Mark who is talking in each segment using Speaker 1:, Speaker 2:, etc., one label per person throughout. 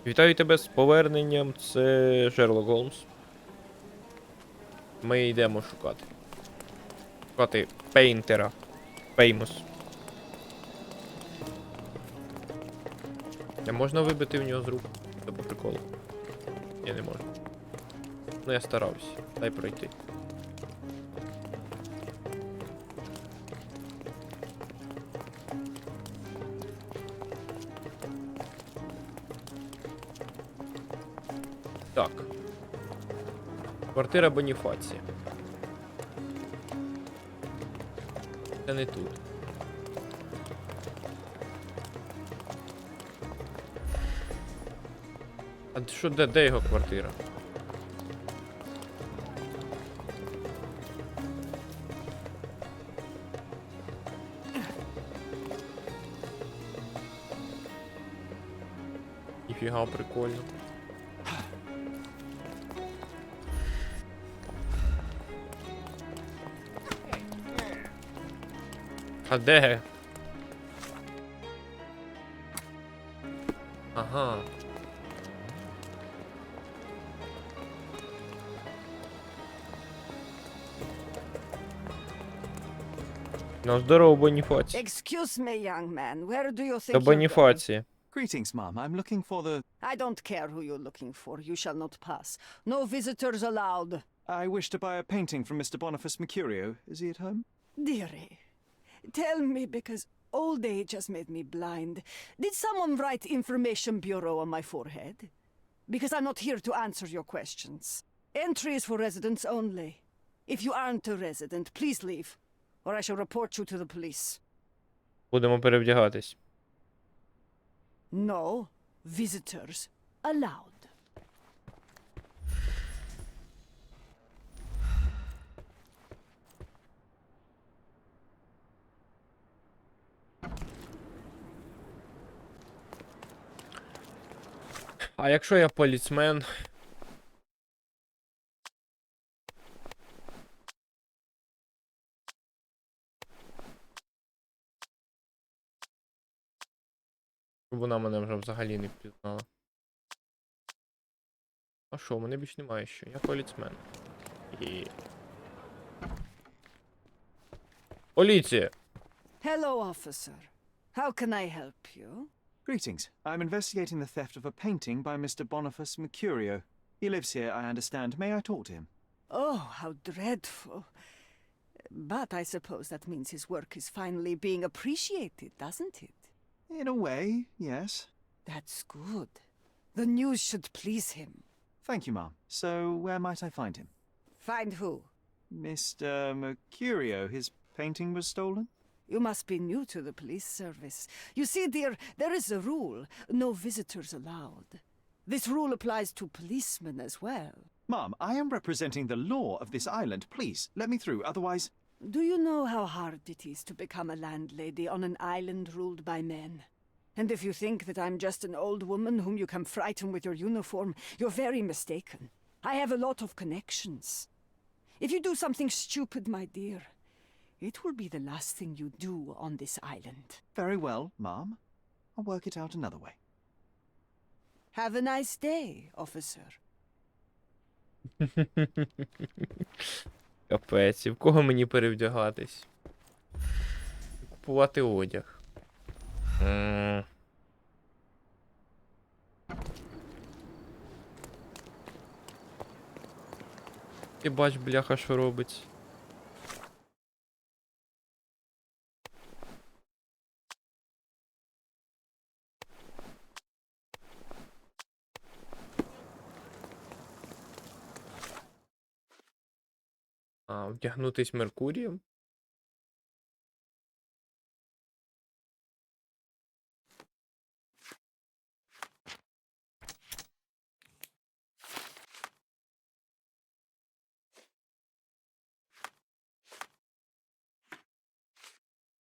Speaker 1: Вітаю тебе з поверненням, це Шерлок Холмс. Ми йдемо шукати. Шукати Пейнтера. Пеймос. Не можна вибити в нього з рук? Це по приколу. Я не можу. Ну я старався. Дай пройти. Так. Квартира Боніфація. Це не тут. А що, де його квартира? Ніфіга, прикольно. А де? Ага. Ну, здорово, Боніфація.
Speaker 2: Excuse me, young man. Where do you think
Speaker 1: До
Speaker 2: you're going?
Speaker 1: Боніфація.
Speaker 3: Greetings, ma'am. I'm looking for the...
Speaker 2: I don't care who you're looking for. You shall not pass. No visitors allowed.
Speaker 3: I wish to buy a painting from Mr. Boniface Mercurio. Is he at home?
Speaker 2: Dearie, tell me, because old age has made me blind. Did someone write Information Bureau on my forehead? Because I'm not here to answer your questions. Entry is for residents only. If you aren't a resident, please leave, or I shall report you to the police.
Speaker 1: Будемо перевдягатись.
Speaker 2: No visitors allowed.
Speaker 1: А якщо я поліцмен? Вона мене вже взагалі не впізнала. А що, мене більш немає що? Я поліцмен. І... Поліція!
Speaker 2: Hello, officer. How can I help you?
Speaker 3: Greetings. I'm investigating the theft of a painting by Mr. Boniface Mercurio. He lives here, I understand. May I talk to him?
Speaker 2: Oh, how dreadful. But I suppose that means his work is finally being appreciated, doesn't it?
Speaker 3: In a way, yes.
Speaker 2: That's good. The news should please him.
Speaker 3: Thank you, ma'am. So, where might I find him?
Speaker 2: Find who?
Speaker 3: Mr. Mercurio. His painting was stolen?
Speaker 2: You must be new to the police service. You see, dear, there is a rule. No visitors allowed. This rule applies to policemen as well.
Speaker 3: Ma'am, I am representing the law of this island. Please, let me through, otherwise...
Speaker 2: Do you know how hard it is to become a landlady on an island ruled by men? And if you think that I'm just an old woman whom you can frighten with your uniform, you're very mistaken. I have a lot of connections. If you do something stupid, my dear, it will be the last thing you do on this island.
Speaker 3: Very well, ma'am. I'll work it out another way.
Speaker 2: Have a nice day, officer.
Speaker 1: Капець, і в кого мені перевдягатись? Купувати одяг. Ти бач, бляха, що робить. А, вдягнутись Меркурієм?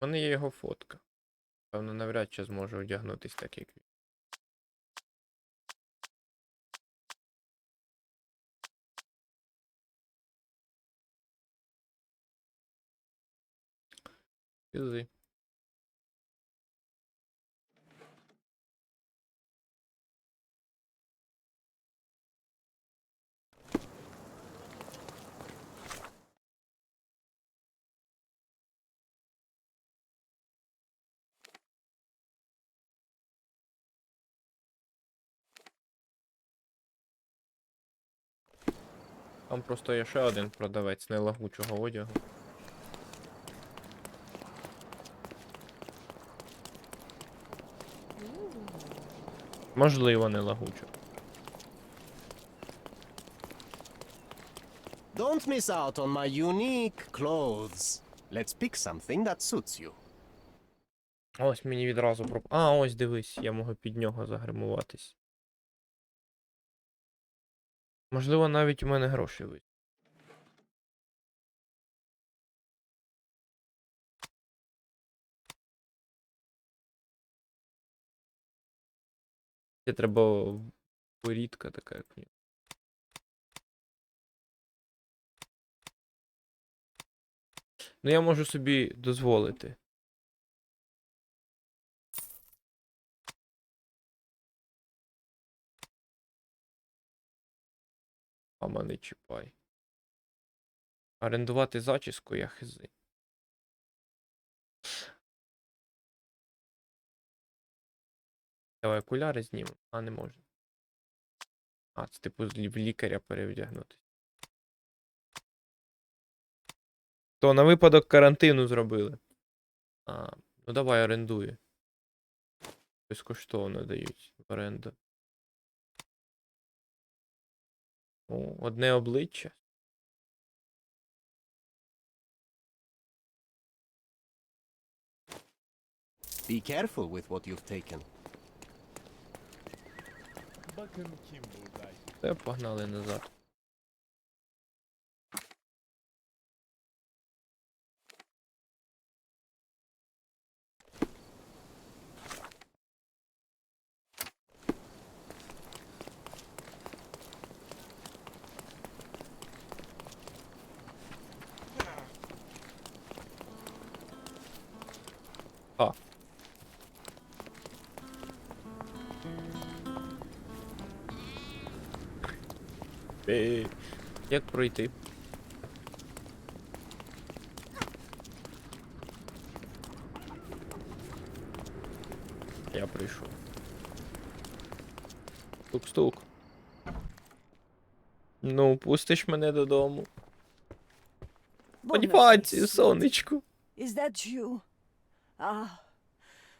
Speaker 1: У мене є його фотка. Певно, навряд чи зможу одягнутись так, як він. Пізи. Там просто є ще один продавець нелагучого одягу. Можливо, нелагучого.
Speaker 4: Don't miss out on my unique clothes. Let's pick something that suits you.
Speaker 1: Ось мені відразу А, ось дивись, я можу під нього загримуватись. Можливо, навіть у мене гроші вийдуть. Це треба порідка така, як в нього. Ну, я можу собі дозволити. Мама, не чіпай. Орендувати зачіску я хизи. Давай окуляри знімемо. А, не можна. А, це типу в лікаря перевдягнутися. То на випадок карантину зробили. А, ну давай орендує. Безкоштовно дають в оренду. О, одне обличчя.
Speaker 4: Be careful with what you've taken.
Speaker 1: Все, погнали назад. А. Як пройти? Я прийшов. Стук-стук. Ну, пустиш мене додому. Сподівайся, сонечку.
Speaker 2: Is that you? Ah,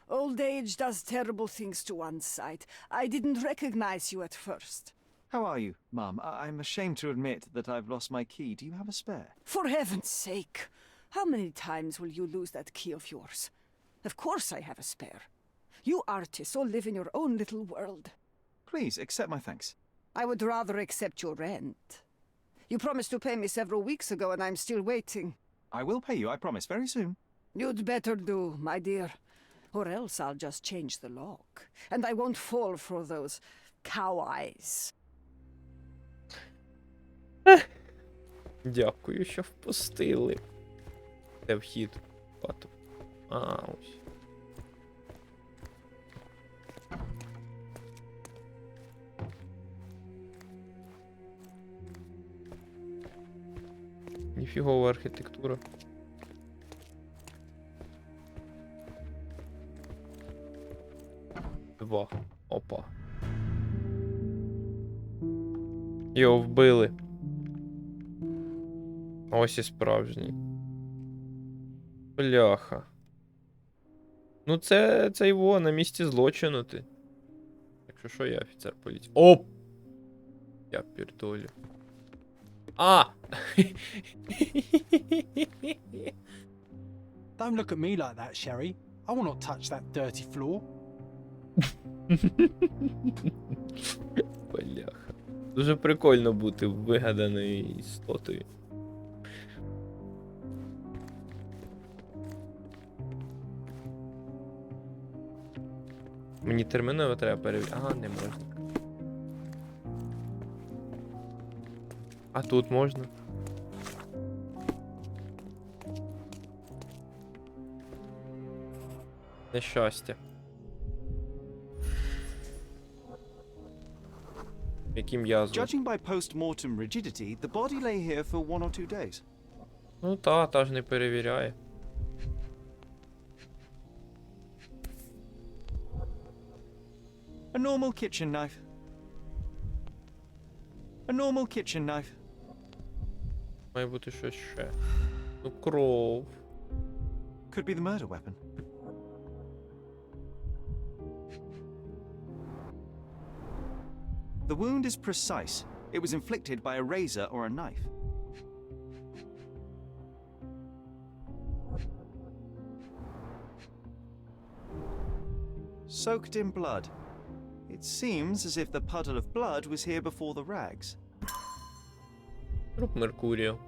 Speaker 2: old age does terrible things to one's sight. I didn't recognize you at first.
Speaker 3: How are you, Mum? I'm ashamed to admit that I've lost my key. Do you have a spare?
Speaker 2: For heaven's sake, how many times will you lose that key of yours? Of course I have a spare. You artists all live in your own little world.
Speaker 3: Please, accept my thanks.
Speaker 2: I would rather accept your rent. You promised to pay me several weeks ago and I'm still waiting.
Speaker 3: I will pay you, I promise, very soon.
Speaker 2: You'd better do, my dear. Or else I'll just change the lock. And I won't fall for those cow eyes.
Speaker 1: Дякую, що впустили. Де вхід в хату? А, ось. Ніфігова архітектура. Два. Опа. Його вбили. Ось і справжній. Бляха. Ну це його на місці злочину ти. Якщо що, я офіцер поліції. Оп! Я пердолю. А!
Speaker 5: Don't look at me like that, Sherry. I will not touch that dirty floor.
Speaker 1: Бляха. Дуже прикольно бути вигаданою істотою. Мені терміново треба перевірити. Ага, не можна. А тут можна? Нещастя. Яким язвом?
Speaker 3: Judging by post-mortem rigidity, the body lay here for 1 or 2 days.
Speaker 1: Ну та ж не перевіряє.
Speaker 3: A normal kitchen knife. A normal kitchen knife.
Speaker 1: Має бути щось ще. Ну, кров.
Speaker 3: Could be the murder weapon. The wound is precise. It was inflicted by a razor or a knife. Soaked in blood. It seems as if the puddle of blood was here before the rags.
Speaker 1: Труп Меркурію.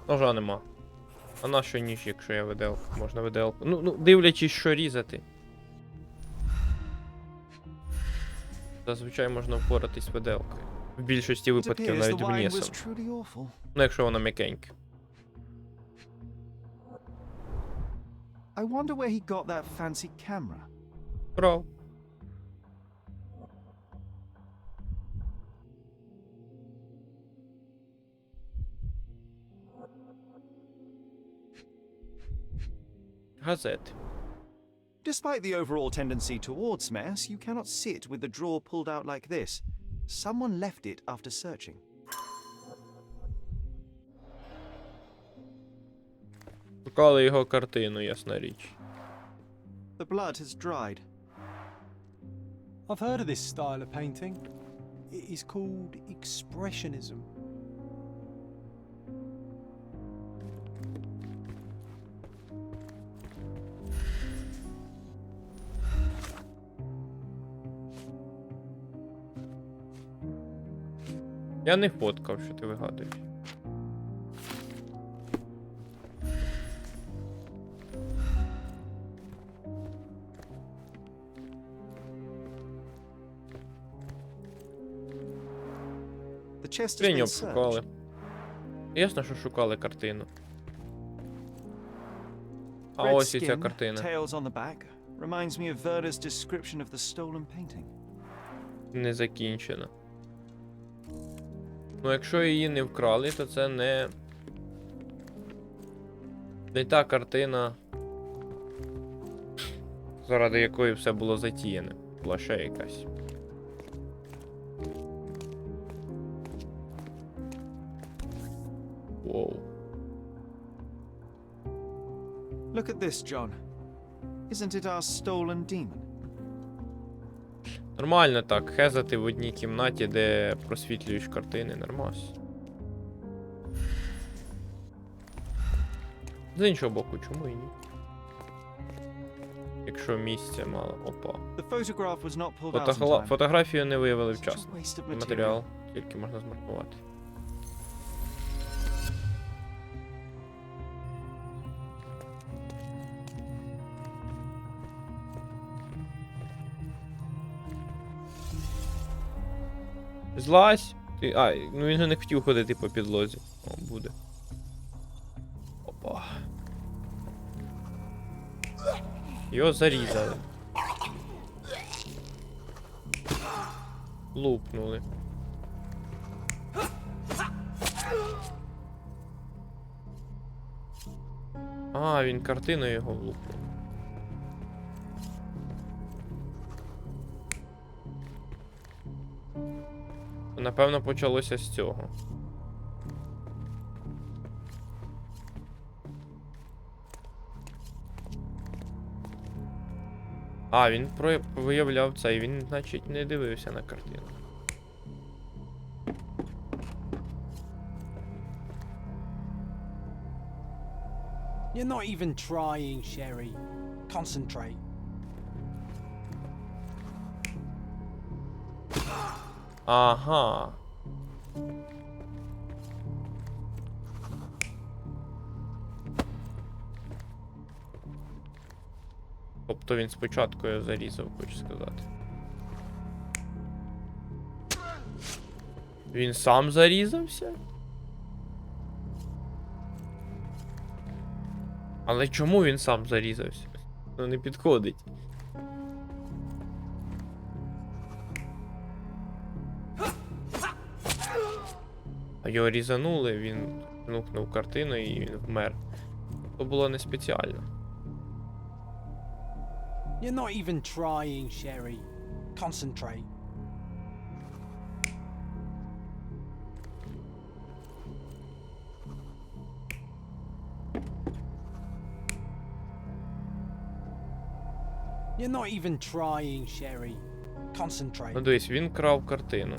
Speaker 1: Ножа нема. А на що ніж, якщо я виделку? Можна виделку. Ну, дивлячись, що різати. Зазвичай можна впоратись виделкою. В більшості
Speaker 3: It
Speaker 1: випадків
Speaker 3: appears
Speaker 1: навіть
Speaker 3: the wine was
Speaker 1: вмісом.
Speaker 3: truly awful.
Speaker 1: Ну, якщо воно м'якеньке.
Speaker 3: I wonder where he got that fancy camera.
Speaker 1: Кров. Газети.
Speaker 3: Despite the overall tendency towards mess, you cannot sit with the drawer pulled out like this. Someone left it after searching.
Speaker 1: Шукали його картину, ясна річ.
Speaker 3: The blood has dried.
Speaker 5: I've heard of this style of painting. It is called expressionism.
Speaker 1: Я не фоткав, що ти вигадуєш.
Speaker 3: The chest has
Speaker 1: Скриню
Speaker 3: been
Speaker 1: обшукали.
Speaker 3: searched.
Speaker 1: Ясно, що шукали картину. А
Speaker 3: Red
Speaker 1: ось і ця
Speaker 3: skin,
Speaker 1: картина.
Speaker 3: tails on the back. Reminds me of Verda's description of the stolen painting.
Speaker 1: Не закінчена. Ну, якщо її не вкрали, то це не та картина, заради якої все було затіяне. Була ще якась. Воу.
Speaker 3: Look at this, John. Isn't it our stolen demon?
Speaker 1: Нормально так, хезати в одній кімнаті, де просвітлюєш картини, нормас. З іншого боку, чому і ні? Якщо місця мало. Опа.
Speaker 3: The photograph was not pulled out in time.
Speaker 1: Фотографію не виявили
Speaker 3: Such a
Speaker 1: вчасно.
Speaker 3: waste of material.
Speaker 1: Матеріал тільки можна змаркувати. Злазь! Ну він же не хотів ходити по підлозі. О, буде. Опа. Його зарізали. Лупнули. А, він картиною його влупнув. Напевно, почалося з цього. А, він виявляв це, і він, значить, не дивився на картину.
Speaker 5: You're not even trying, Sherry. Concentrate.
Speaker 1: Ага. Тобто він спочатку його зарізав, хочу сказати. Він сам зарізався? Але чому він сам зарізався? Ну не підходить. А його різанули, він нухнув картину і він вмер. То було не спеціально.
Speaker 5: You're not even trying, Sherry. Concentrate. You're not even trying, Sherry. Concentrate.
Speaker 1: Ну дивись, він крав картину.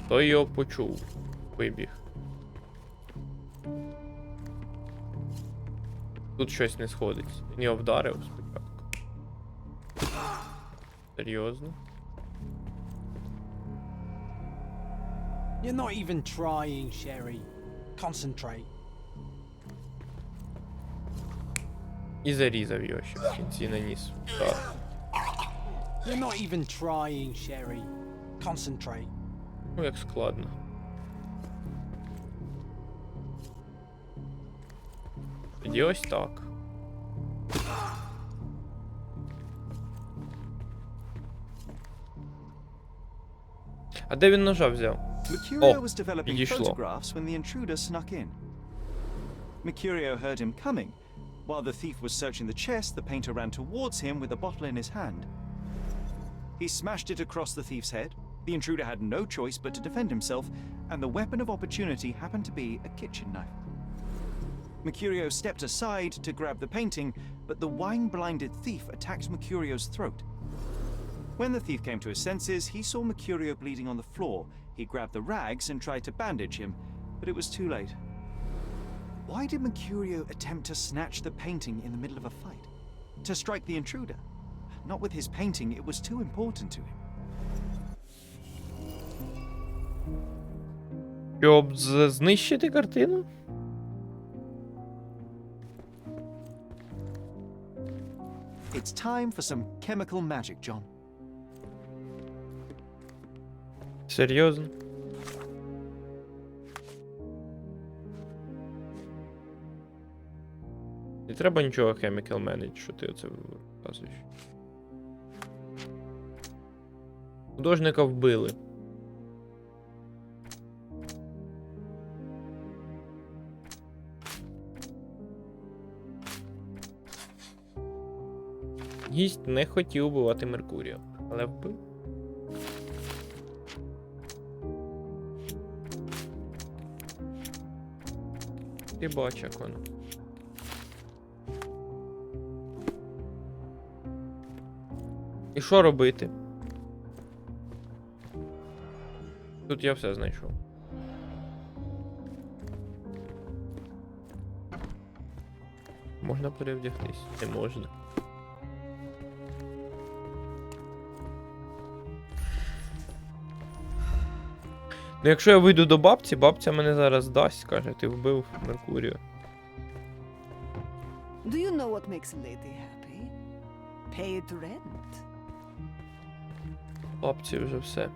Speaker 1: Той його почув. Вибіг. Тут щось не сходить. Він його вдарив спочатку. Серйозно?
Speaker 5: You're not even trying, Sherry. Concentrate.
Speaker 1: І зарізав його ще в кінці наніс. Так.
Speaker 5: You're not even trying, Sherry. Concentrate.
Speaker 1: Ну як складно. Тоді ось так. А де він ножа взяв?
Speaker 3: Mercurio
Speaker 1: Oh,
Speaker 3: was developing
Speaker 1: підійшло.
Speaker 3: photographs when the intruder snuck in. Mercurio heard him coming. While the thief was searching the chest, the painter ran towards him with a bottle in his hand. He smashed it across the thief's head. The intruder had no choice but to defend himself, and the weapon of opportunity happened to be a kitchen knife. Mercurio stepped aside to grab the painting, but the wine-blinded thief attacked Mercurio's throat. When the thief came to his senses, he saw Mercurio bleeding on the floor. He grabbed the rags and tried to bandage him, but it was too late. Why did Mercurio attempt to snatch the painting in the middle of a fight? To strike the intruder? Not with his painting, it was too important to him.
Speaker 1: Щоб знищити картину?
Speaker 3: It's time for some chemical magic, John.
Speaker 1: Серйозно? Не треба нічого chemical manage, що ти оце розказуєш. Художника вбили. Гість не хотів вбивати Меркурія, але вбив. Ти бач, як воно. І що робити? Тут я все знайшов. Можна перевдягтись? Не можна. Ну якщо я вийду до бабці, бабця мене зараз дасть, скаже, ти вбив Меркурію.
Speaker 2: Do you know what makes a lady happy? Paid rent.
Speaker 1: Бабці вже все.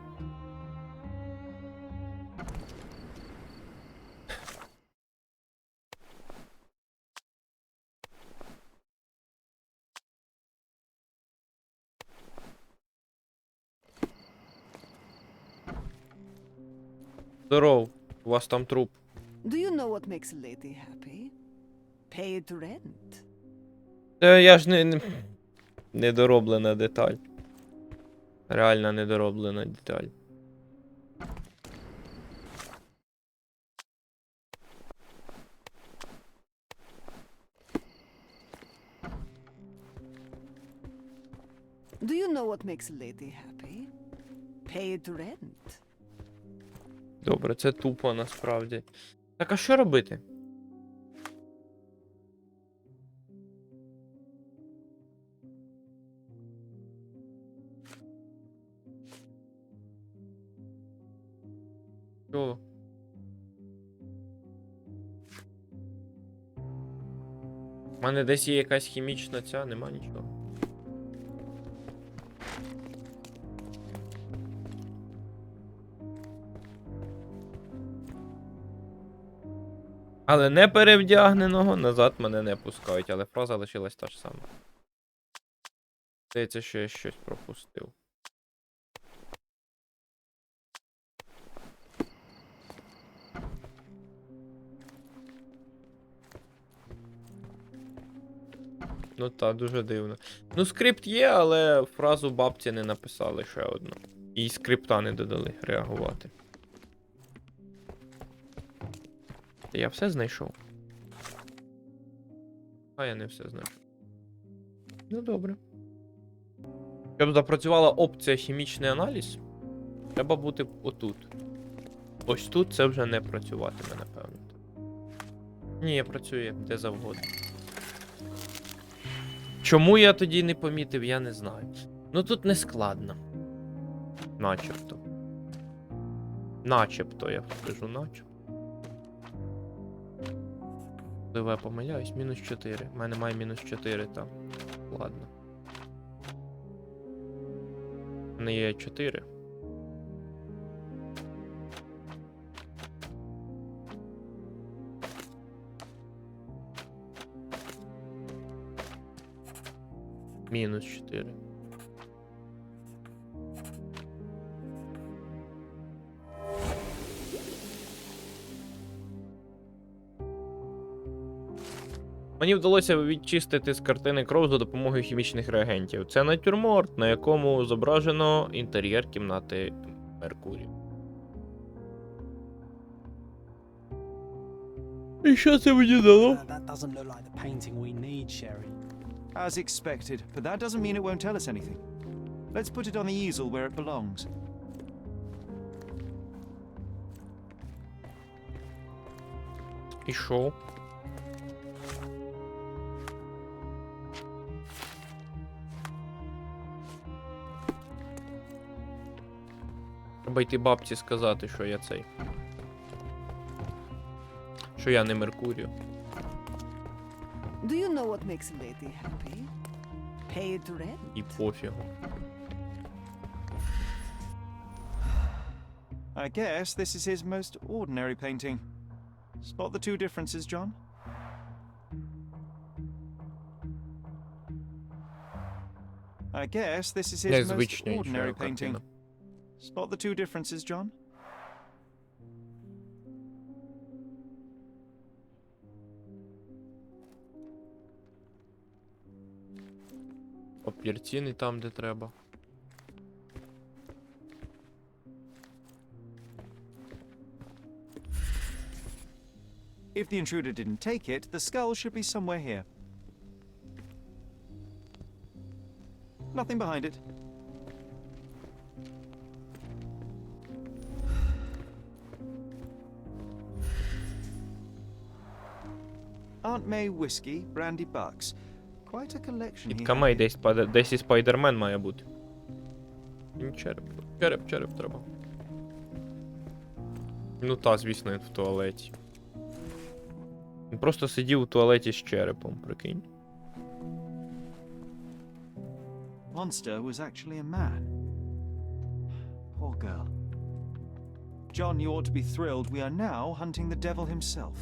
Speaker 1: Здоров, у вас там труп.
Speaker 2: Do you know what makes a lady happy? Paid rent.
Speaker 1: Я ж не... Недороблена деталь. Реально недороблена деталь.
Speaker 2: Do you know what makes a lady happy? Paid rent.
Speaker 1: Добре, це тупо насправді. Так, а що робити? Що? У мене десь є якась хімічна ця, нема нічого. Але не перевдягненого назад мене не пускають, але фраза лишилась та ж сама. Здається, що я щось пропустив. Ну та, дуже дивно. Ну, скрипт є, але фразу бабці не написали ще одну. І скрипта не додали реагувати. Та я все знайшов. А я не все знайшов. Ну добре. Щоб запрацювала опція хімічний аналіз, треба бути отут. Ось тут це вже не працюватиме, напевно. Ні, працює де завгодно. Чому я тоді не помітив, я не знаю. Ну тут не складно. Начебто. Начебто, я скажу, начебто. Можливо, я помиляюсь, мінус 4. У мене має мінус 4 там. Ладно. У мене є 4. Мінус 4. Мені вдалося відчистити з картини кров за допомогою хімічних реагентів. Це натюрморт, на якому зображено інтер'єр кімнати Меркурію. І що це мені дало?
Speaker 5: That doesn't look like the painting we need, Sherry.
Speaker 3: As expected, but that doesn't mean it won't tell us anything. Let's put it on the easel where it belongs.
Speaker 1: І що? Треба йти бабці сказати, що я цей. Що я не Меркурію.
Speaker 2: Do you know what makes a lady happy? Paid rent.
Speaker 1: І пофігу.
Speaker 3: I guess this is his most ordinary painting. Spot the two differences, John? I guess this is his most
Speaker 1: Незвична
Speaker 3: ordinary
Speaker 1: інша
Speaker 3: painting.
Speaker 1: картина.
Speaker 3: Spot the two differences, John?
Speaker 1: Папірці не там, де треба.
Speaker 3: If the intruder didn't take it, the skull should be somewhere here. Nothing behind it. Aunt May whiskey, brandy bucks. Quite a collection
Speaker 1: Від
Speaker 3: here.
Speaker 1: камей десь і Спайдермен має бути. Череп. Череп треба. Ну та, звісно, він в туалеті. Він просто сидів у туалеті з черепом, прикинь.
Speaker 3: Monster was actually a man. Poor girl. John, you ought to be thrilled. We are now hunting the devil himself.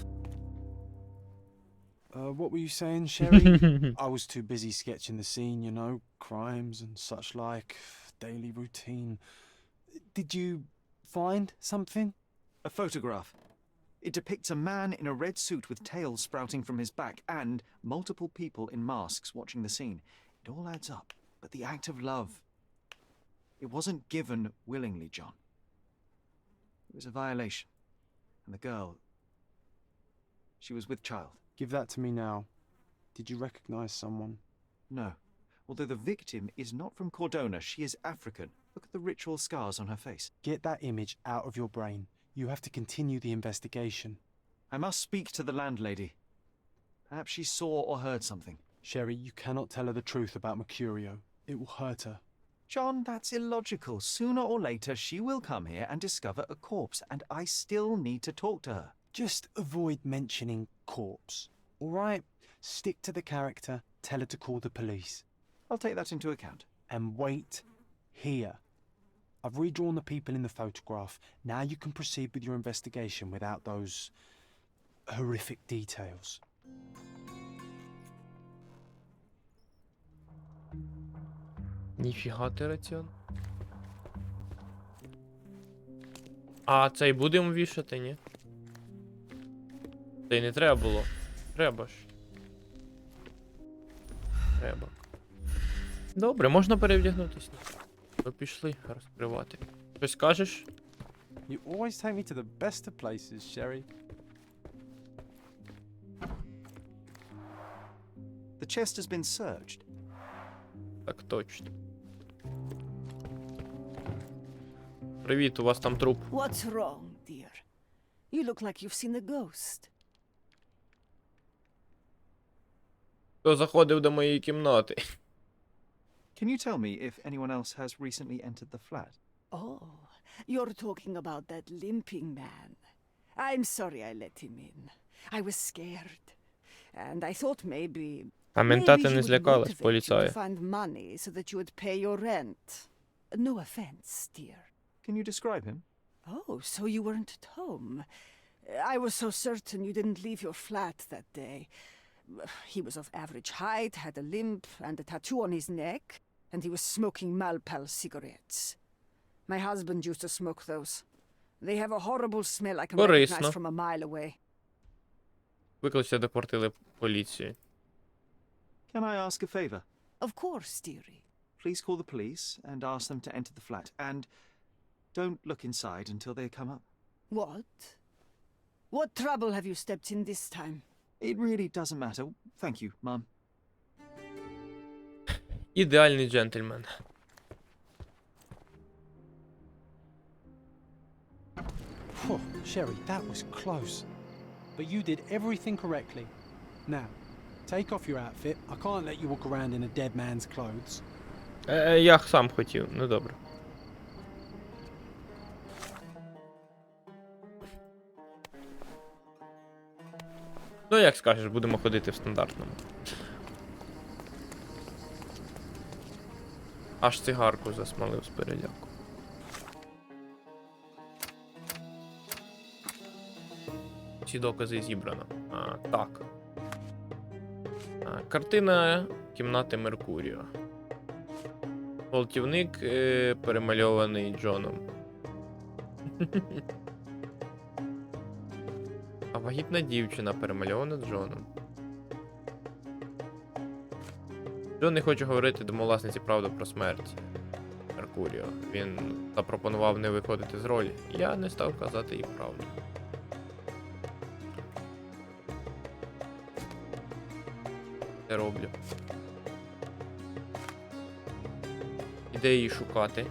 Speaker 5: What were you saying, Sherry? I was too busy sketching the scene, you know, crimes and such like, daily routine. Did you find something?
Speaker 3: A photograph. It depicts a man in a red suit with tails sprouting from his back and multiple people in masks watching the scene. It all adds up. But the act of love, it wasn't given willingly, John. It was a violation. And the girl, she was with child.
Speaker 5: Give that to me now. Did you recognize someone?
Speaker 3: No. Although the victim is not from Cordona, she is African. Look at the ritual scars on her face.
Speaker 5: Get that image out of your brain. You have to continue the investigation.
Speaker 3: I must speak to the landlady. Perhaps she saw or heard something.
Speaker 5: Sherry, you cannot tell her the truth about Mercurio. It will hurt her.
Speaker 3: John, that's illogical. Sooner or later, she will come here and discover a corpse, and I still need to talk to her.
Speaker 5: Just avoid mentioning corpse, all right? Stick to the character, tell her to call the police.
Speaker 3: I'll take that into account.
Speaker 5: And wait here. I've redrawn the people in the photograph. Now you can proceed with your investigation without those horrific details.
Speaker 1: Ніфіга ти раціон. А цей будемо вішати, ні? Цей не треба було. Треба ж. треба. Добре, можна перевдягнутися. Ми пішли розкривати. Щось кажеш?
Speaker 5: You always take me to the best of places, Sherry.
Speaker 3: The chest has been searched.
Speaker 1: Так точно. Привіт, у вас там труп.
Speaker 2: What's wrong, dear? You look like you've seen a ghost.
Speaker 1: Хто заходив до моєї кімнати?
Speaker 3: Can you tell me if anyone else has recently entered the flat?
Speaker 2: Oh, you're talking about that limping man. I'm sorry I let him in. I was scared. And I thought maybe...
Speaker 1: А
Speaker 2: maybe
Speaker 1: ментати
Speaker 2: he
Speaker 1: не
Speaker 2: would
Speaker 1: злякались,
Speaker 2: motivate you to
Speaker 1: поліцаї.
Speaker 2: find money so that you would pay your rent. No offense, dear.
Speaker 3: Can you describe him?
Speaker 2: Oh, so you weren't at home. I was so certain you didn't leave your flat that day. He was of average height, had a limp and a tattoo on his neck, and he was smoking Malpal cigarettes. My husband used to smoke those. They have a horrible smell I can
Speaker 1: Корисно.
Speaker 2: recognize from a mile away.
Speaker 1: Викличте до квартири поліції.
Speaker 3: Can I ask a favor?
Speaker 2: Of course, dearie.
Speaker 3: Please call the police and ask them to enter the flat. And don't look inside until they come up.
Speaker 2: What? What trouble have you stepped in this time?
Speaker 3: It really doesn't matter. Thank you, Mum.
Speaker 1: Ідеальний джентльмен.
Speaker 5: Phew, Sherry, that was close. But you did everything correctly. Now, take off your outfit. I can't let you walk around in a dead man's clothes.
Speaker 1: Я сам хотів, ну добре. Ну, як скажеш, будемо ходити в стандартному. Аж цигарку засмалив з переляку. Всі докази зібрано. Так. Картина кімнати Меркуріо. Гвалтівник перемальований Джоном. А вагітна дівчина перемальована Джоном. Джон не хоче говорити домовласниці правду про смерть Меркуріо. Він запропонував не виходити з ролі. Я не став казати їй правду. Це роблю. Іде її шукати.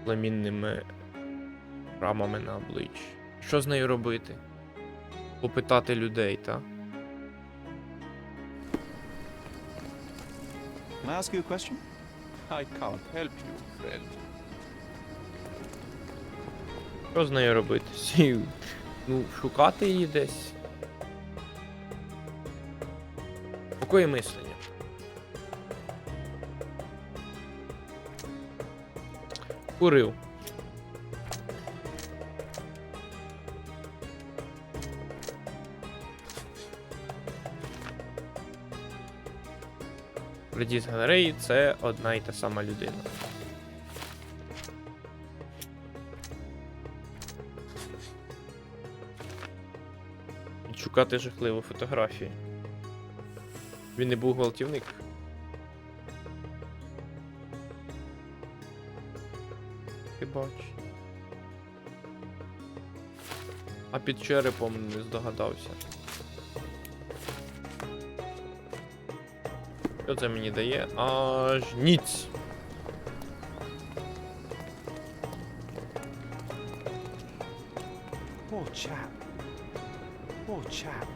Speaker 1: Пламінними рамами на обличчі. Що з нею робити? Попитати людей, та?
Speaker 3: Can I ask you a question?
Speaker 4: I can't help you, friend.
Speaker 1: Що з нею робити? Ну, шукати її десь. Покої мислення. Курив. Радіс галереї — це одна і та сама людина. Шукати жахливу фотографію. Він не був гвалтівник. Ти бач. А під черепом не здогадався. Що це мені дає? Аж ніц.
Speaker 5: Poor chap. Poor chap.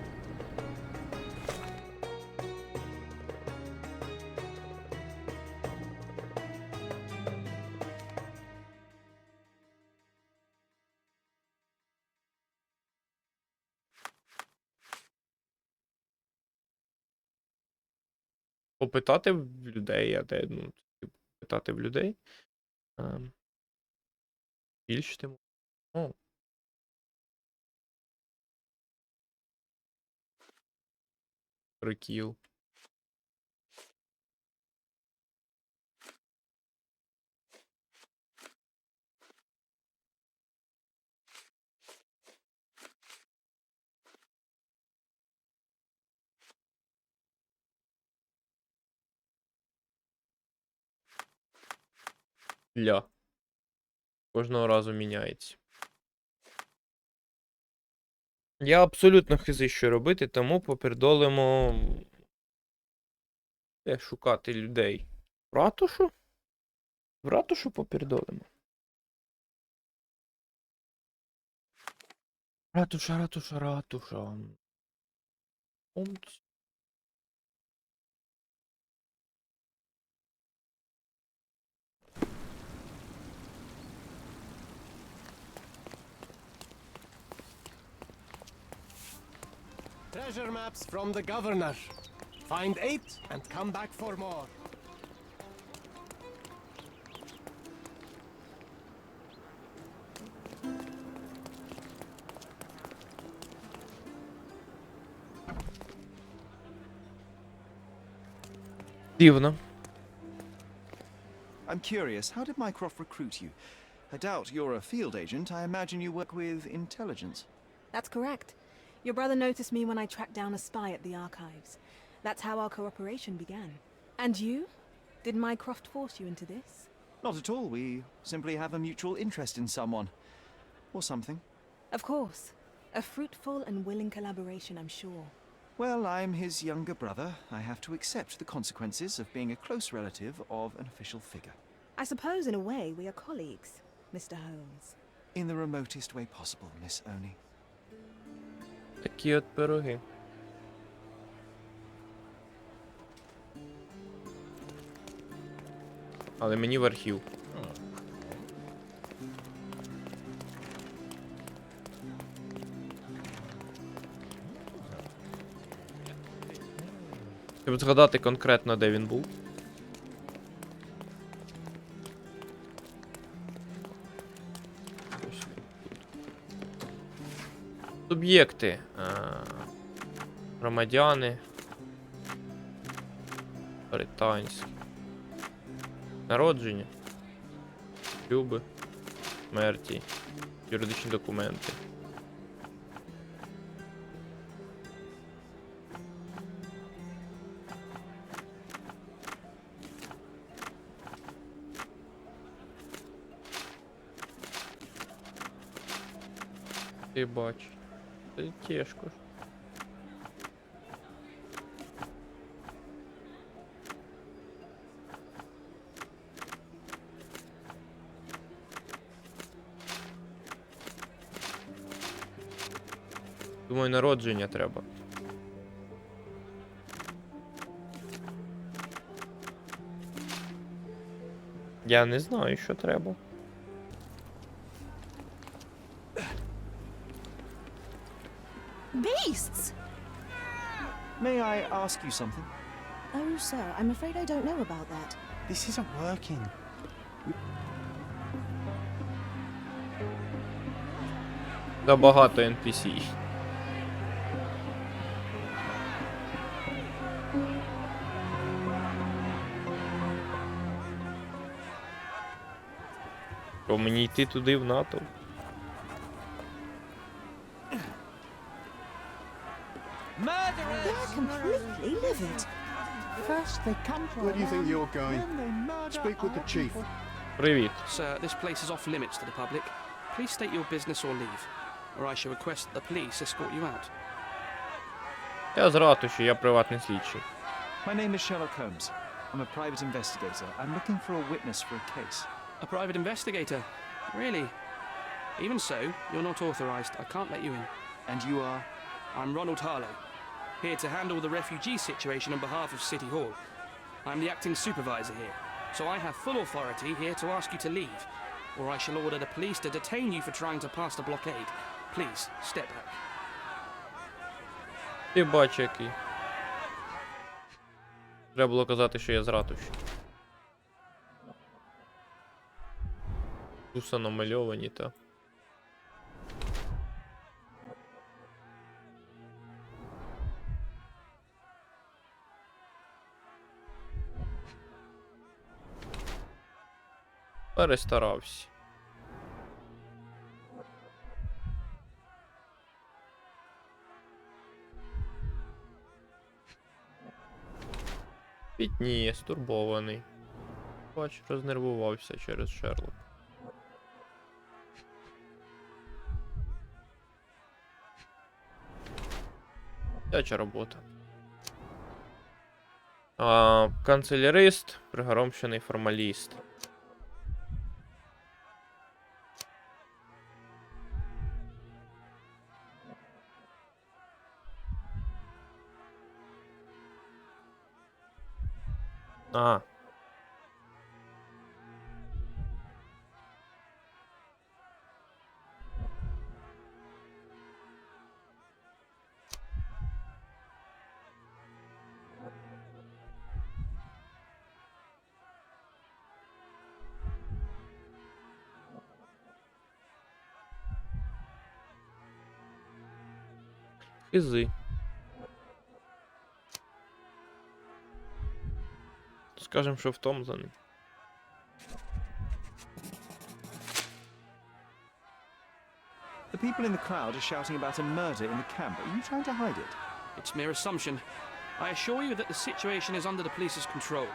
Speaker 1: Попитати в людей, а де, ну, питати в людей. Більш тим. О. Прикіл. Кожного разу міняється. Я абсолютно хизи, що робити, тому попередолимо де шукати людей. В ратушу? В ратушу попередолимо. Ратуша, ратуша, ратуша. Омць.
Speaker 4: Treasure maps from the governor. Find 8 and come back for more.
Speaker 1: Дивно.
Speaker 3: I'm curious, how did Mycroft recruit you? I doubt you're a field agent. I imagine you work with intelligence.
Speaker 6: That's correct. Your brother noticed me when I tracked down a spy at the archives. That's how our cooperation began. And you? Did Mycroft force you into this?
Speaker 3: Not at all. We simply have a mutual interest in someone. Or something.
Speaker 6: Of course. A fruitful and willing collaboration, I'm sure.
Speaker 3: Well, I'm his younger brother. I have to accept the consequences of being a close relative of an official figure.
Speaker 6: I suppose in a way we are colleagues, Mr. Holmes.
Speaker 3: In the remotest way possible, Miss Oni.
Speaker 1: Такі от пироги. Але мені в архів. Щоб згадати конкретно, де він був. Суб'єкти. Громадяни. Британські. Народження. Шлюби. Смерті. Юридичні документи. Ти бачиш. Це тяжко ж. Думаю, народження треба. Я не знаю, що треба.
Speaker 6: Beasts!
Speaker 3: May I ask you something?
Speaker 6: Oh, sir, I'm afraid I don't know about that.
Speaker 5: This isn't working.
Speaker 1: Забагато NPC. Що, мені йти туди в натовп?
Speaker 6: They're completely livid.
Speaker 7: First they come to
Speaker 8: Where do you think
Speaker 7: land,
Speaker 8: you're going?
Speaker 7: then they murder
Speaker 8: Speak with the
Speaker 7: our
Speaker 8: chief.
Speaker 7: people.
Speaker 1: Привіт.
Speaker 9: Sir, this place is off limits to the public. Please state your business or leave, or I shall request that the police escort you out.
Speaker 1: Я з ратуші, я приватний слідчий.
Speaker 3: My name is Sherlock Holmes. I'm a private investigator. I'm looking for a witness for a case.
Speaker 9: A private investigator? Really? Even so, you're not authorized. I can't let you in.
Speaker 3: And you are?
Speaker 9: I'm Ronald Harlow, here to handle the refugee situation on behalf of City Hall. I'm the acting supervisor here, so I have full authority here to ask you to leave, or I shall order the police to detain you for trying to pass the blockade. Please, step back.
Speaker 1: Ти бач який. Треба було казати, що я з ратуші. Туса намальовані, та. Перестарався. Пітніє, стурбований. Бач, рознервувався через Шерлок. Дяча робота. Канцелярист, пригаромщений формаліст. А. Хизи. Скажем, що втомлений.
Speaker 3: The people in the crowd are shouting about a murder in the camp. Are you trying to hide it?
Speaker 9: It's mere assumption. I assure you that the situation is under the police's control.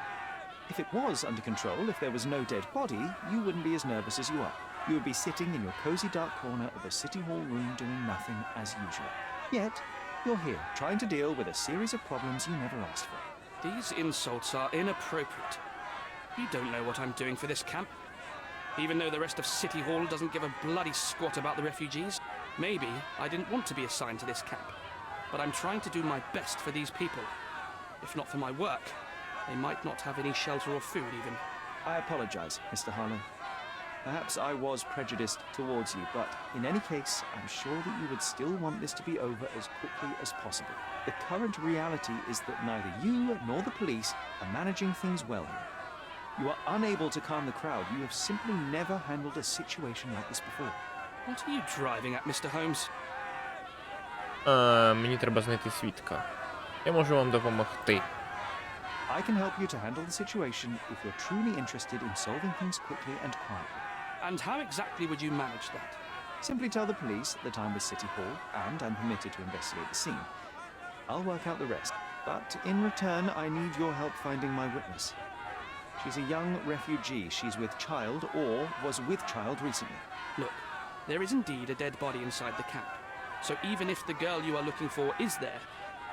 Speaker 3: If it was under control, if there was no dead body, you wouldn't be as nervous as you are. You would be sitting in your cozy dark corner of a city hall room doing nothing as usual. Yet, you're here, trying to deal with a series of problems you never asked for.
Speaker 9: These insults are inappropriate. You don't know what I'm doing for this camp. Even though the rest of City Hall doesn't give a bloody squat about the refugees. Maybe I didn't want to be assigned to this camp. But I'm trying to do my best for these people. If not for my work, they might not have any shelter or food even.
Speaker 3: I apologize, Mr. Harlow. Perhaps I was prejudiced towards you, but in any case, I'm sure that you would still want this to be over as quickly as possible. The current reality is that neither you nor the police are managing things well here. You are unable to calm the crowd. You have simply never handled a situation like this before.
Speaker 9: What are you driving at, Mr. Holmes?
Speaker 1: Мені треба знайти свідка. Я можу вам допомогти.
Speaker 3: I can help you to handle the situation if you're truly interested in solving things quickly and quietly.
Speaker 9: And how exactly would you manage that?
Speaker 3: Simply tell the police that I'm with City Hall and I'm permitted to investigate the scene. I'll work out the rest, but in return I need your help finding my witness. She's a young refugee. She's with child or was with child recently.
Speaker 9: Look, there is indeed a dead body inside the camp. So even if the girl you are looking for is there,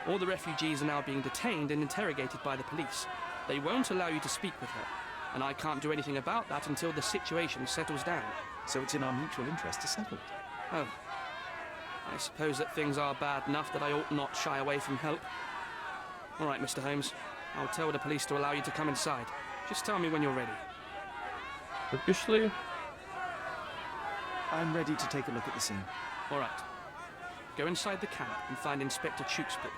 Speaker 9: all the refugees are now being detained and interrogated by the police. They won't allow you to speak with her, and I can't do anything about that until the situation settles down.
Speaker 3: So it's in our mutual interest to settle it.
Speaker 9: Oh. I suppose that things are bad enough that I ought not shy away from help. All right, Mr. Holmes. I'll tell the police to allow you to come inside. Just tell me when you're ready.
Speaker 1: Ви пішли?
Speaker 3: I'm ready to take a look at the scene.
Speaker 9: All right. Go inside the camp and find Inspector Tewksbury.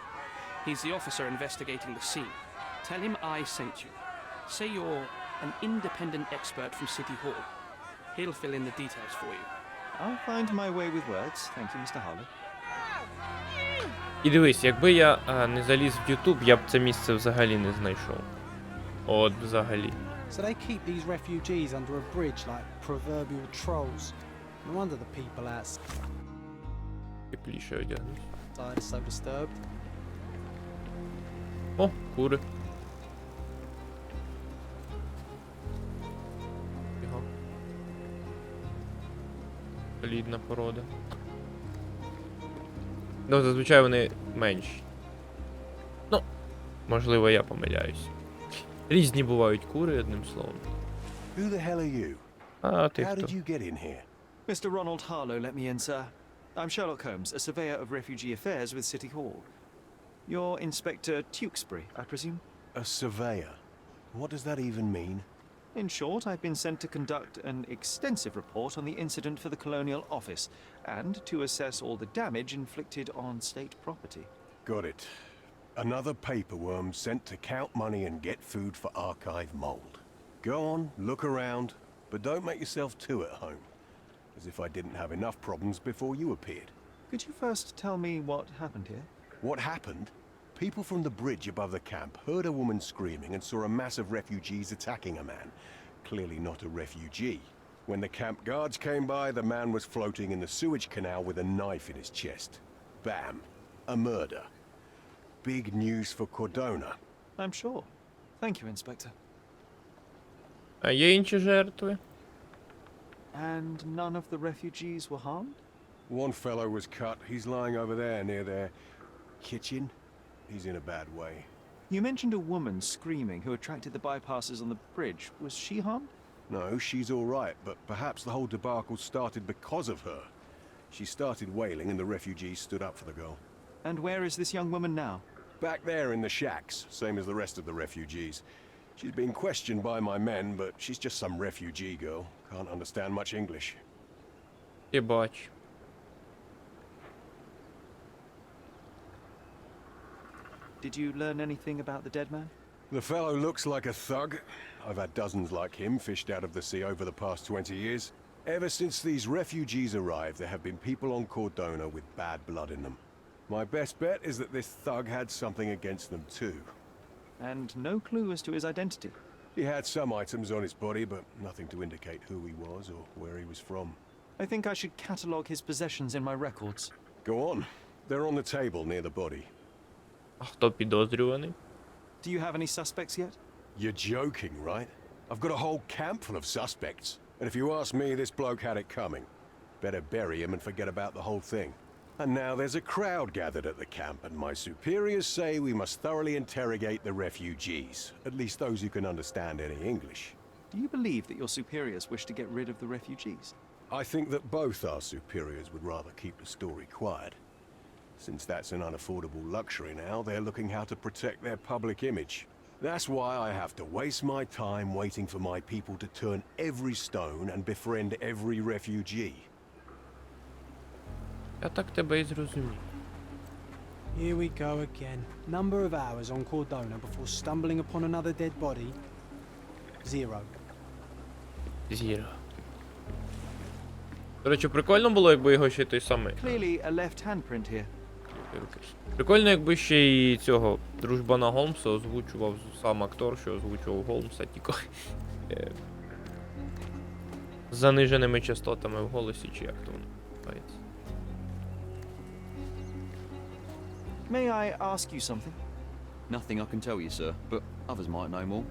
Speaker 9: He's the officer investigating the scene. Tell him I sent you. Say you're an independent expert from City Hall. He'll fill in the details for you.
Speaker 3: I'll find my way with words. Thank you, Mr. Harlow.
Speaker 1: І дивись, якби я не заліз в YouTube, я б це місце взагалі не знайшов. От взагалі.
Speaker 5: So they keep these refugees under a bridge like proverbial trolls. No wonder the people outside
Speaker 1: Тепліше одягнусь.
Speaker 5: are so disturbed.
Speaker 1: О, кури. Його. Солідна порода. Ну, зазвичай вони менші. Ну, можливо, я помиляюсь. Різні бувають кури, одним словом.
Speaker 8: Who the hell are you?
Speaker 1: А ти
Speaker 8: How
Speaker 1: хто?
Speaker 8: did you get in here?
Speaker 3: Mr. Ronald Harlow let me in, sir. I'm Sherlock Holmes, a surveyor of refugee affairs with City Hall. You're Inspector Tewksbury, I presume?
Speaker 8: A surveyor. What does that even mean?
Speaker 3: In short, I've been sent to conduct an extensive report on the incident for the Colonial Office and to assess all the damage inflicted on state property.
Speaker 8: Got it. Another paperworm sent to count money and get food for archive mold. Go on, look around, but don't make yourself too at home. As if I didn't have enough problems before you appeared.
Speaker 3: Could you first tell me what happened here?
Speaker 8: What happened? People from the bridge above the camp heard a woman screaming and saw a mass of refugees attacking a man. Clearly not a refugee. When the camp guards came by, the man was floating in the sewage canal with a knife in his chest. Bam. A murder. Big news for Cordona.
Speaker 3: I'm sure. Thank you, Inspector.
Speaker 1: А є інші жертви?
Speaker 3: And none of the refugees were harmed?
Speaker 8: One fellow was cut. He's lying over there near their kitchen. He's in a bad way.
Speaker 3: You mentioned a woman screaming who attracted the bypassers on the bridge. Was she harmed?
Speaker 8: No, she's all right, but perhaps the whole debacle started because of her. She started wailing and the refugees stood up for the girl.
Speaker 3: And where is this young woman now?
Speaker 8: Back there in the shacks, same as the rest of the refugees. She's being questioned by my men, but she's just some refugee girl. Can't understand much English.
Speaker 1: Я бачу.
Speaker 3: Did you learn anything about the dead man?
Speaker 8: The fellow looks like a thug. I've had dozens like him fished out of the sea over the past 20 years. Ever since these refugees arrived, there have been people on Cordona with bad blood in them. My best bet is that this thug had something against them too.
Speaker 3: And no clue as to his identity.
Speaker 8: He had some items on his body, but nothing to indicate who he was or where he was from.
Speaker 3: I think I should catalogue his possessions in my records.
Speaker 8: Go on. They're on the table near the body.
Speaker 1: А хто підозрюваний?
Speaker 3: Do you have any suspects yet?
Speaker 8: You're joking, right? I've got a whole camp full of suspects. And if you ask me, this bloke had it coming. Better bury him and forget about the whole thing. And now there's a crowd gathered at the camp, and my superiors say we must thoroughly interrogate the refugees, at least those who can understand any English.
Speaker 3: Do you believe that your superiors wish to get rid of the refugees?
Speaker 8: I think that both our superiors would rather keep the story quiet. Since that's an unaffordable luxury now, they're looking how to protect their public image. That's why I have to waste my time waiting for my people to turn every stone and befriend every refugee.
Speaker 1: Я так тебе і зрозумів.
Speaker 5: Here we go again. Number of hours on Cordona before stumbling upon another dead body? 0.
Speaker 1: Зіро. До речі, прикольно було, якби його ще той самий.
Speaker 3: Clearly a left handprint here.
Speaker 1: Прикольно, якби ще і цього дружбана Голмса озвучував сам актор, що озвучував Голмса, тільки з заниженими частотами в голосі, чи як то воно називається.
Speaker 3: May I ask you something?
Speaker 10: Nothing I can tell you, sir, but others might know more.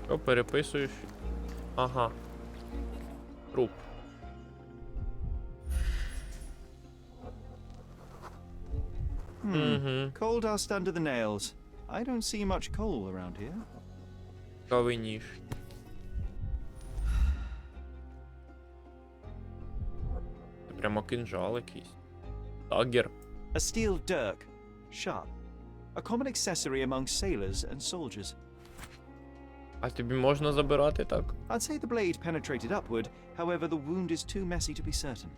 Speaker 1: Що переписуєш? Ага. Труп.
Speaker 3: Coal dust under the nails. I don't see much coal around here.
Speaker 1: Кавий ніж. Це прямо кинжал якийсь. Даггер.
Speaker 3: A steel dirk. Sharp. A common accessory among sailors and soldiers.
Speaker 1: А тобі можна забирати так?
Speaker 3: I'd say the blade penetrated upward, however the wound is too messy to be certain.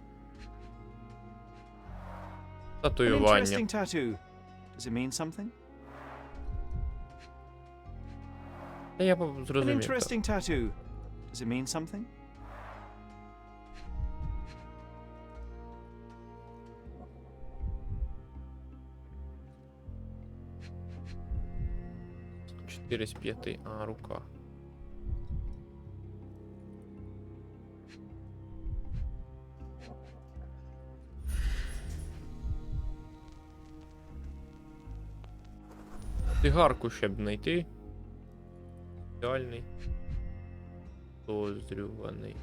Speaker 3: An
Speaker 1: Татуювання.
Speaker 3: interesting tattoo. Does it mean something?
Speaker 1: Та я
Speaker 3: An
Speaker 1: зрозумів. так.
Speaker 3: interesting tattoo. Does it mean something?
Speaker 1: Чотири з 5. А, рука. Цигарку ще б знайти. Ідеальний. Підозрюваний.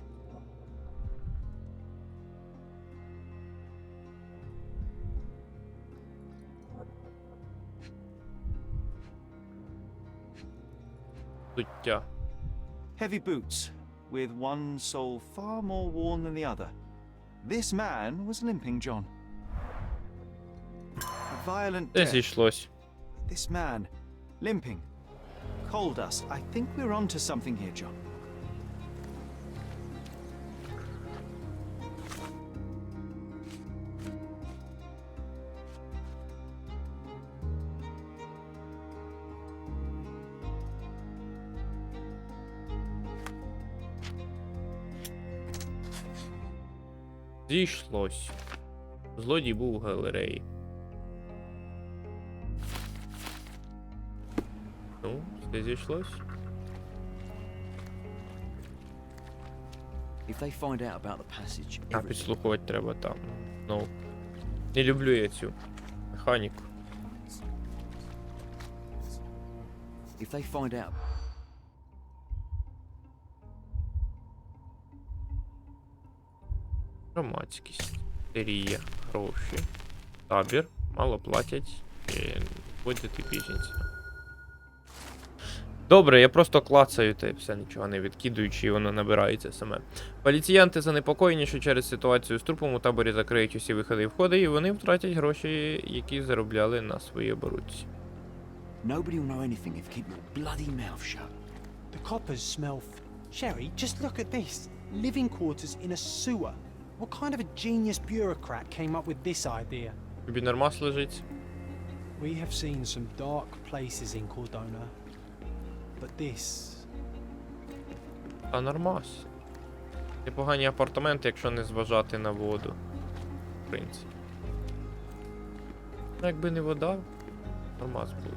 Speaker 1: Суття.
Speaker 3: Heavy boots, with one sole far more worn than the other. This man was limping, John. A violent
Speaker 1: Де
Speaker 3: death.
Speaker 1: зійшлось?
Speaker 3: This man, limping. Coal dust. I think we're onto something here, John.
Speaker 1: Зійшлось. Злодій був у галереї. Ну, все зійшлось.
Speaker 10: If they find out about the passage,
Speaker 1: А підслухувати треба там. Ну. Не люблю я цю механіку.
Speaker 10: if they find out
Speaker 1: Громадськість. Терія. Гроші. Табір. Мало платять. Водять біженців. Добре, я просто клацаю та все, нічого не відкидуючи, і воно набирається саме. Поліціянти занепокоєні, що через ситуацію з трупом у таборі закриють усі виходи і входи, і вони втратять гроші, які заробляли на своїй оборудці.
Speaker 3: Nobody will know anything if you keep your bloody mouth shut.
Speaker 5: The coppers smell. Sherry, just look at this. Living quarters in a sewer. What kind of a genius bureaucrat came up with this idea?
Speaker 1: Тобі нормас лежить?
Speaker 5: We have seen some dark places in Cordona, but this.
Speaker 1: А нормас. Непогані апартаменти, якщо не зважати на воду. В принципі. Ну, якби не вода, нормас був.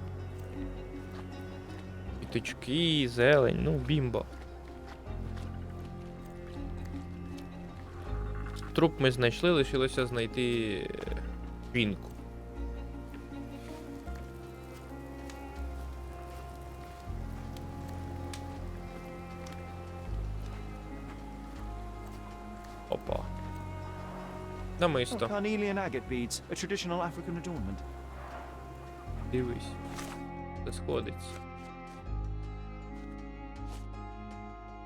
Speaker 1: Квіточки, зелень, ну, бімба. Труп ми знайшли, лишилося знайти жінку. Опа. Намисто.
Speaker 3: Carnelian agate beads, a traditional African adornment.
Speaker 1: Дивись. Це сходиться.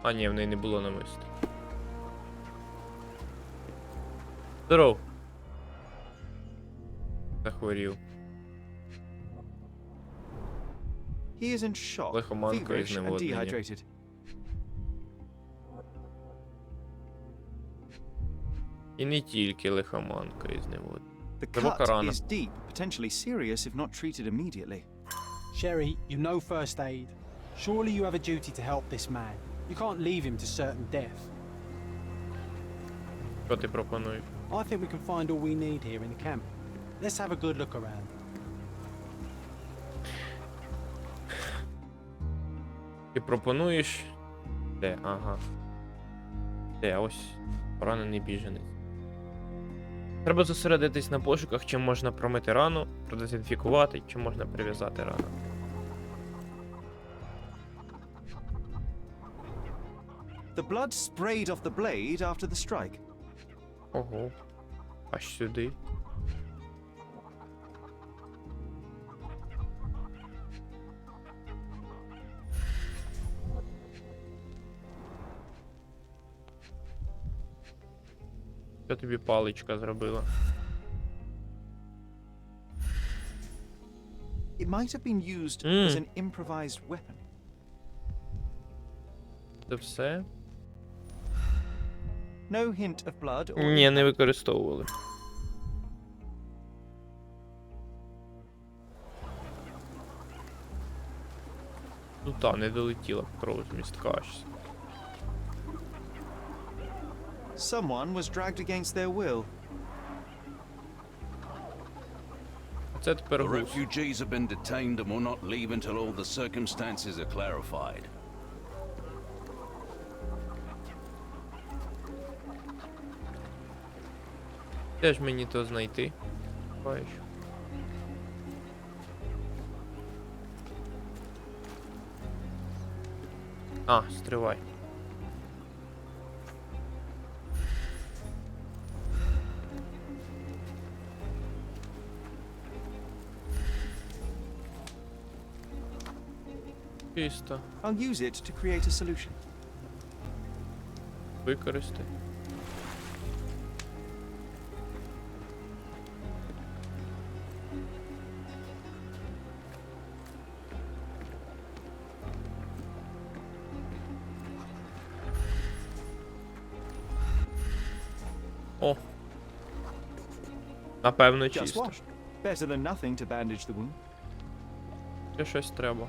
Speaker 1: А, ні, в неї не було намиста. Здоров. Захворів.
Speaker 3: He is in shock,
Speaker 1: Лихоманка і
Speaker 3: feverish and
Speaker 1: зневоднення.
Speaker 3: dehydrated.
Speaker 1: І не тільки лихоманка і зневоднення.
Speaker 3: The
Speaker 1: Глибока
Speaker 3: cut
Speaker 1: рана.
Speaker 3: is deep, potentially serious if not treated immediately.
Speaker 5: Sherry, you know first aid. Surely you have a duty to help this man. You can't leave him to certain death.
Speaker 1: Що ти пропонуєш?
Speaker 5: I think we can find all we need here in the camp. Let's have a good look around.
Speaker 1: Ти пропонуєш... Де? Ага. Де? Ось. Поранений біженець. Треба зосередитись на пошуках, чим можна промити рану, продезінфікувати, чим можна прив'язати рану.
Speaker 3: The blood sprayed off the blade after the strike.
Speaker 1: Ого. Аж сюди. Що тобі паличка зробила?
Speaker 3: It might have been used as an improvised weapon.
Speaker 1: Це все?
Speaker 3: No hint of blood or
Speaker 1: Ні, не використовували. Ну та, не долетіла кров з містка аж.
Speaker 3: Someone was dragged against their will.
Speaker 1: Це тепер
Speaker 11: The
Speaker 1: гус.
Speaker 11: refugees have been detained and will not leave until all the circumstances are clarified.
Speaker 1: Де ж мені то знайти? Бачу. А, стривай. Чисто.
Speaker 3: I'll use it to create a solution.
Speaker 1: Використай. О. Напевно,
Speaker 3: Just
Speaker 1: чисто.
Speaker 3: washed. Better than nothing to bandage the wound.
Speaker 1: Ще щось треба.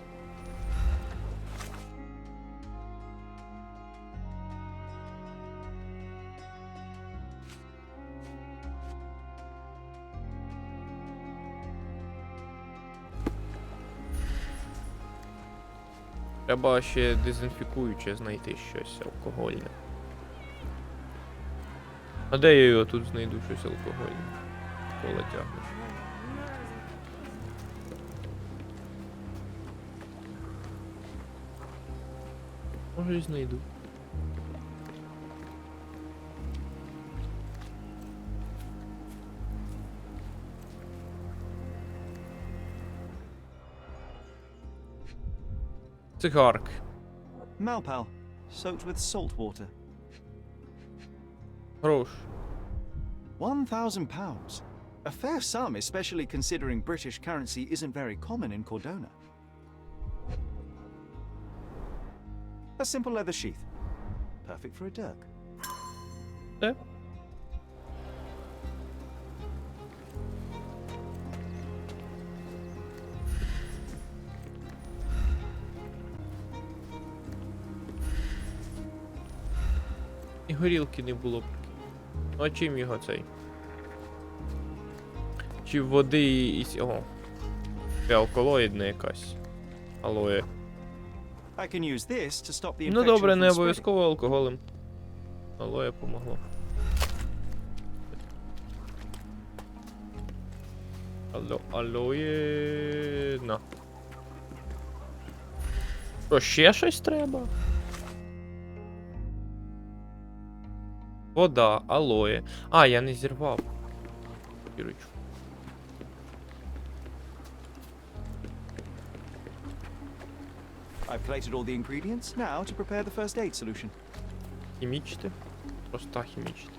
Speaker 1: Треба ще дезінфікуюче знайти щось алкогольне. А де я його тут знайду щось алкогольне? Кола тягнеш. Може і знайду. Цигарки.
Speaker 3: Malpal, soaked with salt water.
Speaker 1: Грош.
Speaker 3: £1,000. A fair sum, especially considering British currency isn't very common in Cordona. A simple leather sheath. Perfect for a dirk.
Speaker 1: Де? І горілки не було б. Ну а чим його цей? Чи води і... О. Це алкалоїдна якась. Алоє.
Speaker 3: I can use this to stop the
Speaker 1: Ну
Speaker 3: infection
Speaker 1: добре,
Speaker 3: from
Speaker 1: не
Speaker 3: spreading.
Speaker 1: обов'язково алкоголем. Алоє помогло. Алоє... На. Що, ще щось треба? Вода, алоє. А, я не зірвав. Кірочку.
Speaker 3: I've collated all the ingredients now to prepare the first aid solution.
Speaker 1: Хімічити? Просто хімічити.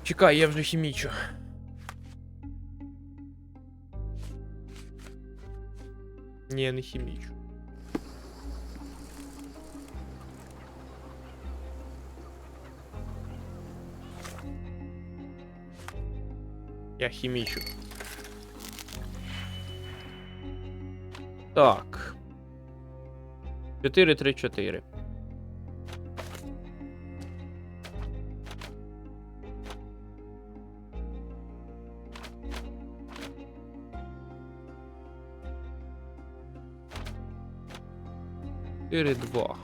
Speaker 1: Чекай, я вже хімічу. Ні, я не хімічу. Я хімічу. Так. 4-3-4. Два.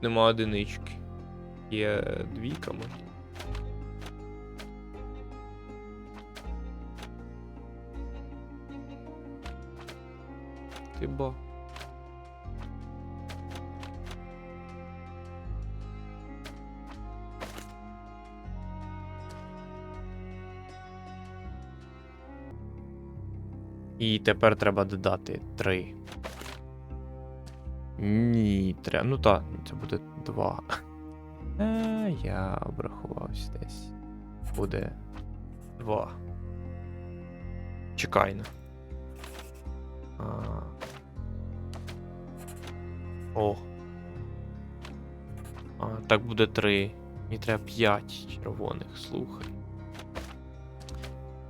Speaker 1: Нема одинички. Є двійка, може. Хіба. І тепер треба додати 3. Ні, треба. Ну так, це буде 2. Я обрахувався десь. Буде 2. Чекай. О. Так буде 3. Мені треба 5 червоних, слухай.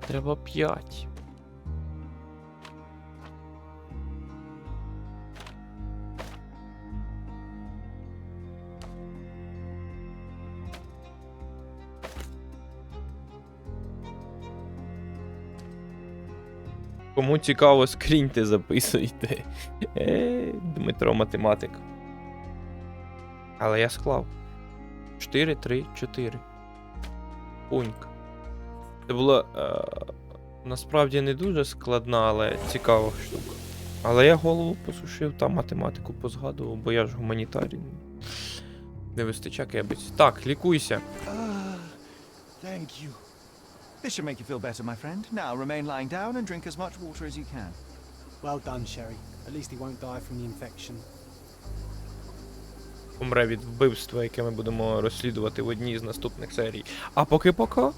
Speaker 1: Треба 5. Кому цікаво, скріньте, записуйте. Дмитро математик. Але я склав. 4-3-4. Пуньк. Це була насправді не дуже складна, але цікава штука. Але я голову посушив, там математику позгадував, бо я ж гуманітарій. Не вистачає кебець. Так, лікуйся.
Speaker 3: Thank you. This should make you feel better, my friend. Now remain lying down and drink as much water as you can.
Speaker 5: Well done, Sherry. At least he won't die from the infection.
Speaker 1: Помре від вбивства, яке ми будемо розслідувати в одній з наступних серій. А поки-пока.